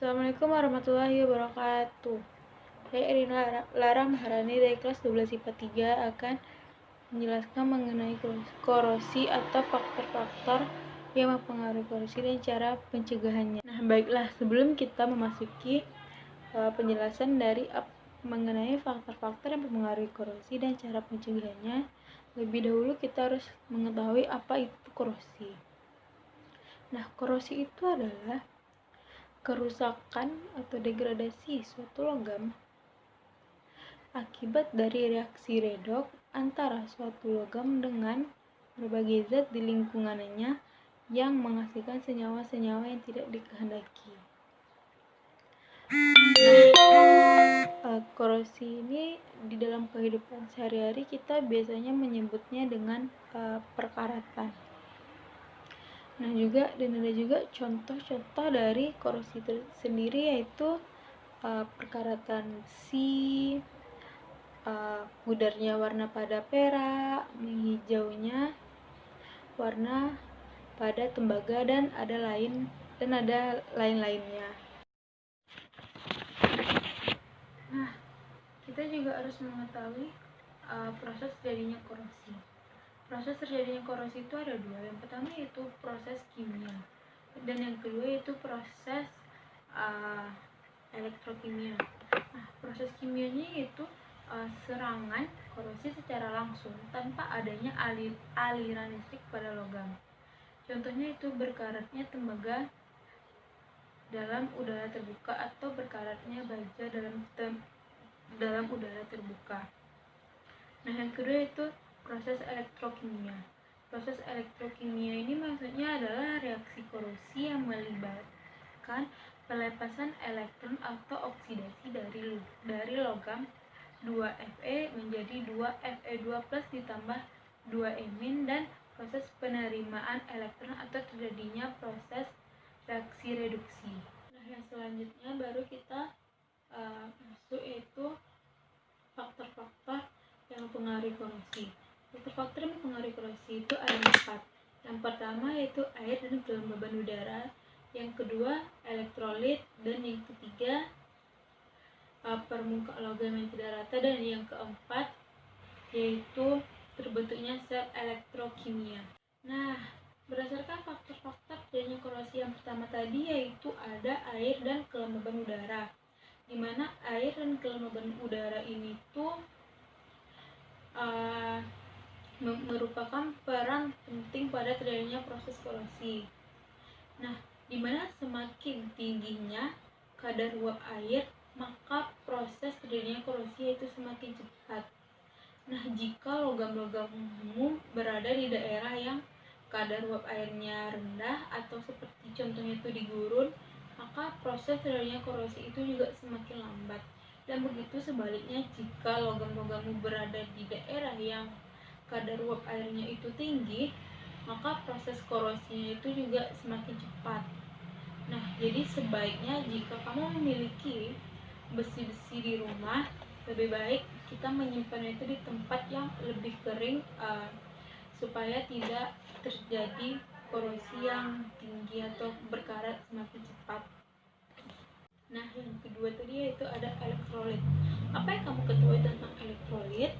Assalamualaikum warahmatullahi wabarakatuh. Saya Irina Lara Maharani dari kelas 12 IPA 3 akan menjelaskan mengenai korosi atau faktor-faktor yang mempengaruhi korosi dan cara pencegahannya. Nah, baiklah, sebelum kita memasuki penjelasan dari mengenai faktor-faktor yang mempengaruhi korosi dan cara pencegahannya, lebih dahulu kita harus mengetahui apa itu korosi. Nah, korosi itu adalah kerusakan atau degradasi suatu logam akibat dari reaksi redoks antara suatu logam dengan berbagai zat di lingkungannya yang menghasilkan senyawa-senyawa yang tidak dikehendaki. Korosi ini di dalam kehidupan sehari-hari kita biasanya menyebutnya dengan perkaratan. Nah, ada juga contoh-contoh dari korosi sendiri, yaitu perkaratan besi, pudarnya warna pada perak, menghijaunya warna pada tembaga, dan ada lain-lainnya. Nah, kita juga harus mengetahui proses terjadinya korosi. Proses terjadinya korosi itu ada dua. Yang pertama yaitu proses kimia, dan yang kedua yaitu proses elektrokimia. Nah, proses kimianya yaitu serangan korosi secara langsung tanpa adanya aliran listrik pada logam. Contohnya itu berkaratnya tembaga dalam udara terbuka atau berkaratnya baja dalam udara terbuka. Nah, yang kedua itu proses elektrokimia. Proses elektrokimia ini maksudnya adalah reaksi korosi yang melibatkan pelepasan elektron atau oksidasi dari logam 2Fe menjadi 2Fe2+ ditambah 2-min, dan proses penerimaan elektron atau terjadinya proses reaksi reduksi. Nah, yang selanjutnya baru kita masuk yaitu faktor-faktor yang mempengaruhi korosi. Faktor-faktor yang mempengaruhi korosi itu ada 4. Yang pertama yaitu air dan kelembaban udara, yang kedua elektrolit, dan yang ketiga permukaan logam yang tidak rata, dan yang keempat yaitu terbentuknya sel elektrokimia. Nah, berdasarkan faktor-faktor terjadinya korosi yang pertama tadi yaitu ada air dan kelembaban udara, di mana air dan kelembaban udara ini tuh merupakan peran penting pada terjadinya proses korosi. Nah, di mana semakin tingginya kadar uap air, maka proses terjadinya korosi itu semakin cepat. Nah, jika logam-logam umum berada di daerah yang kadar uap airnya rendah atau seperti contohnya itu di gurun, maka proses terjadinya korosi itu juga semakin lambat. Dan begitu sebaliknya, jika logam-logam berada di daerah yang kadar uap airnya itu tinggi, maka proses korosinya itu juga semakin cepat. Nah, jadi sebaiknya jika kamu memiliki besi-besi di rumah, lebih baik kita menyimpannya itu di tempat yang lebih kering supaya tidak terjadi korosi yang tinggi atau berkarat semakin cepat. Nah, yang kedua tadi yaitu ada elektrolit. Apa yang kamu ketahui tentang elektrolit?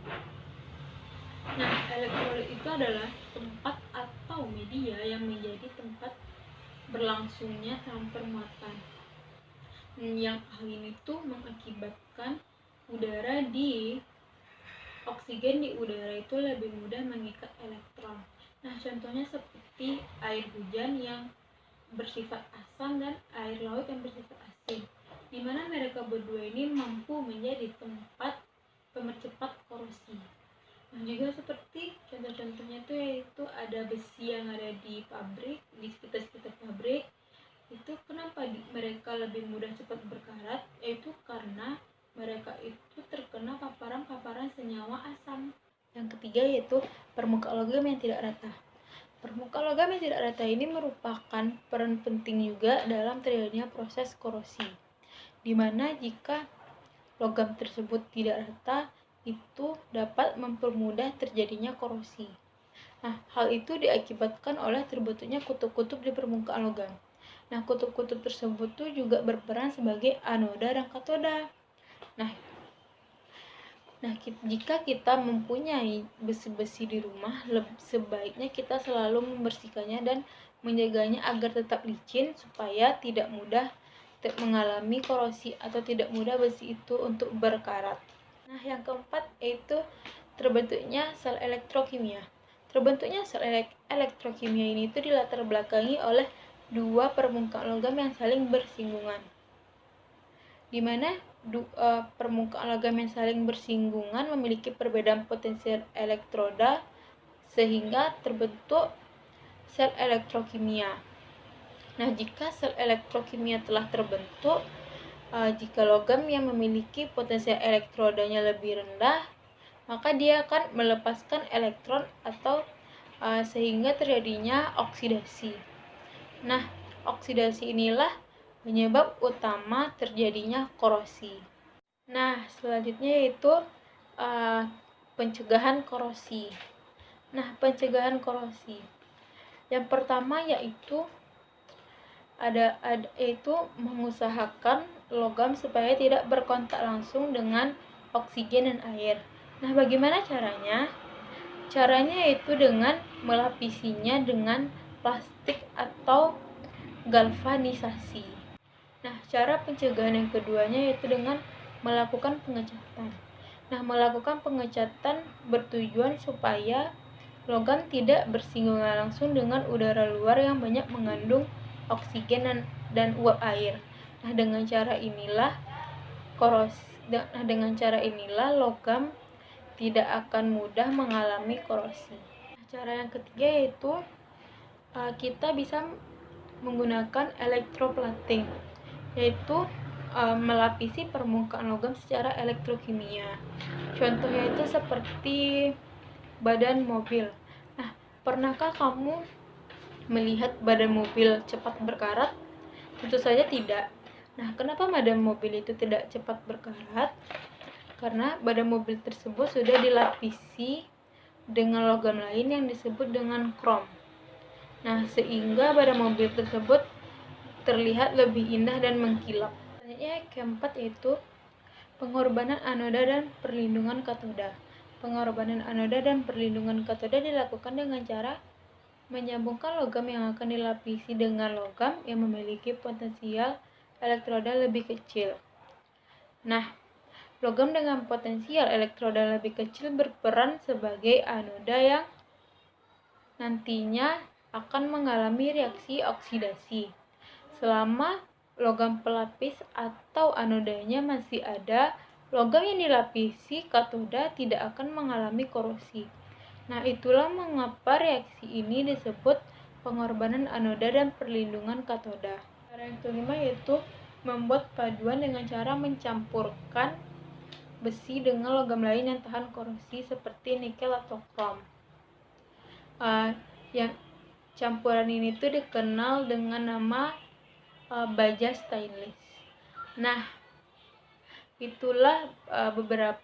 Nah, elektrolit itu adalah tempat atau media yang menjadi tempat berlangsungnya transfer muatan. Yang hal ini tuh mengakibatkan oksigen di udara itu lebih mudah mengikat elektron. Nah, contohnya seperti air hujan yang bersifat asam dan air laut yang bersifat asin, di mana mereka berdua ini mampu menjadi tempat pemercepat korosi. Nah, juga seperti contoh-contohnya itu yaitu ada besi yang ada di pabrik, di sekitar pabrik. Itu kenapa mereka lebih mudah cepat berkarat? Yaitu karena mereka itu terkena paparan-paparan senyawa asam. Yang ketiga yaitu permukaan logam yang tidak rata. Permukaan logam yang tidak rata ini merupakan peran penting juga dalam terjadinya proses korosi, di mana jika logam tersebut tidak rata, itu dapat mempermudah terjadinya korosi. Nah, hal itu diakibatkan oleh terbentuknya kutub-kutub di permukaan logam. Nah, kutub-kutub tersebut tuh juga berperan sebagai anoda dan katoda. Nah, jika kita mempunyai besi-besi di rumah, sebaiknya kita selalu membersihkannya dan menjaganya agar tetap licin supaya tidak mudah mengalami korosi atau tidak mudah besi itu untuk berkarat. Nah, yang keempat yaitu terbentuknya sel elektrokimia. Terbentuknya sel elektrokimia ini itu dilatar belakangi oleh dua permukaan logam yang saling bersinggungan, di mana permukaan logam yang saling bersinggungan memiliki perbedaan potensial elektroda sehingga terbentuk sel elektrokimia. Nah, jika sel elektrokimia telah terbentuk, jika logam yang memiliki potensial elektrodanya lebih rendah, maka dia akan melepaskan elektron atau sehingga terjadinya oksidasi. Nah, oksidasi inilah penyebab utama terjadinya korosi. Nah, selanjutnya yaitu pencegahan korosi. Nah, pencegahan korosi. Yang pertama yaitu yaitu mengusahakan logam supaya tidak berkontak langsung dengan oksigen dan air. Nah, bagaimana caranya? Caranya yaitu dengan melapisinya dengan plastik atau galvanisasi. Nah, cara pencegahan yang keduanya yaitu dengan melakukan pengecatan. Nah, melakukan pengecatan bertujuan supaya logam tidak bersinggungan langsung dengan udara luar yang banyak mengandung oksigen dan uap air. Nah, dengan cara inilah logam tidak akan mudah mengalami korosi. Cara yang ketiga yaitu kita bisa menggunakan electroplating, yaitu melapisi permukaan logam secara elektrokimia. Contohnya itu seperti badan mobil. Nah, pernahkah kamu melihat badan mobil cepat berkarat? Tentu saja tidak. Nah, kenapa badan mobil itu tidak cepat berkarat? Karena badan mobil tersebut sudah dilapisi dengan logam lain yang disebut dengan krom. Nah, sehingga badan mobil tersebut terlihat lebih indah dan mengkilap. Selanjutnya keempat yaitu pengorbanan anoda dan perlindungan katoda. Pengorbanan anoda dan perlindungan katoda dilakukan dengan cara menyambungkan logam yang akan dilapisi dengan logam yang memiliki potensial elektroda lebih kecil. Nah, logam dengan potensial elektroda lebih kecil berperan sebagai anoda yang nantinya akan mengalami reaksi oksidasi. Selama logam pelapis atau anodanya masih ada, logam yang dilapisi katoda tidak akan mengalami korosi. Nah, itulah mengapa reaksi ini disebut pengorbanan anoda dan perlindungan katoda. Cara yang kelima yaitu membuat paduan dengan cara mencampurkan besi dengan logam lain yang tahan korosi seperti nikel atau krom. Yang campuran ini tuh dikenal dengan nama baja stainless. Nah, itulah beberapa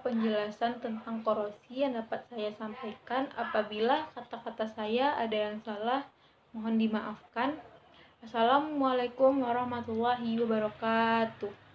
penjelasan tentang korosi yang dapat saya sampaikan. Apabila kata-kata saya ada yang salah, mohon dimaafkan. Assalamualaikum warahmatullahi wabarakatuh.